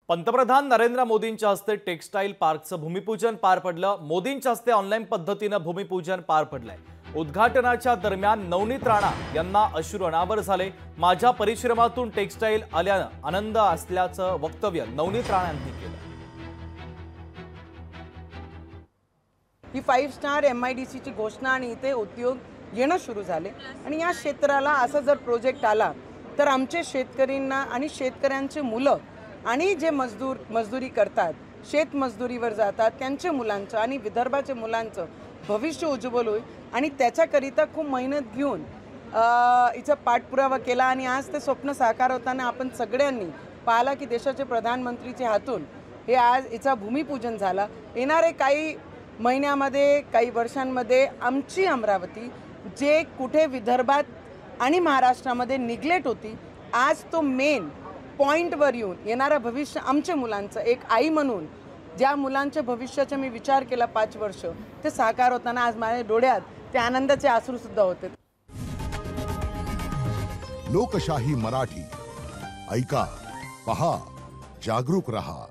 पंतप्रधान नरेंद्र मोदींच्या हस्ते टेक्सटाईल पार्कचं भूमिपूजन पार पडलं। मोदींच्या हस्ते ऑनलाईन पद्धतीने भूमिपूजन पार पडलंय। उद्घाटनाच्या दरम्यान नवनीत राणा यांना अश्रू अनावर झाले। माझ्या परिश्रमातून टेक्सटाईल आल्यानं आनंद असल्याचं वक्तव्य नवनीत राणा यांनी केलं। ही 5 स्टार MIDC ची घोषणा आणि इथे उद्योग येणं सुरू झाले आणि या क्षेत्राला असा जर प्रोजेक्ट आला तर आमचे शेतकऱ्यांना आणि शेतकऱ्यांचे मुलं आणि जे मजदूरी करतात, शेत मजदुरीवर जातात, त्यांच्या मुलांचं आणि विदर्भाच्या मुलांचं भविष्य उज्ज्वल होईल आणि त्याच्याकरिता खूप मेहनत घेऊन हिचा पाठपुरावा केला आणि आज ते स्वप्न साकार होताना आपण सगळ्यांनी पाहिला की देशाचे प्रधानमंत्रीच्या हातून हे आज हिचा भूमिपूजन झाला। येणारे काही महिन्यामध्ये काही वर्षांमध्ये आमची अमरावती जे कुठे विदर्भात आणि महाराष्ट्रामध्ये निग्लेक्ट होती, आज तो मेन पॉइंटवर येऊन येणारा भविष्य आमच्या मुलांचं एक आई म्हणून ज्या मुलांच्या भविष्याचा मी विचार केला 5 वर्ष ते साकार होताना आज माझ्या डोळ्यात ते आनंदाचे अश्रू सुद्धा होते। लोकशाही मराठी ऐका, पहा, जागरूक रहा।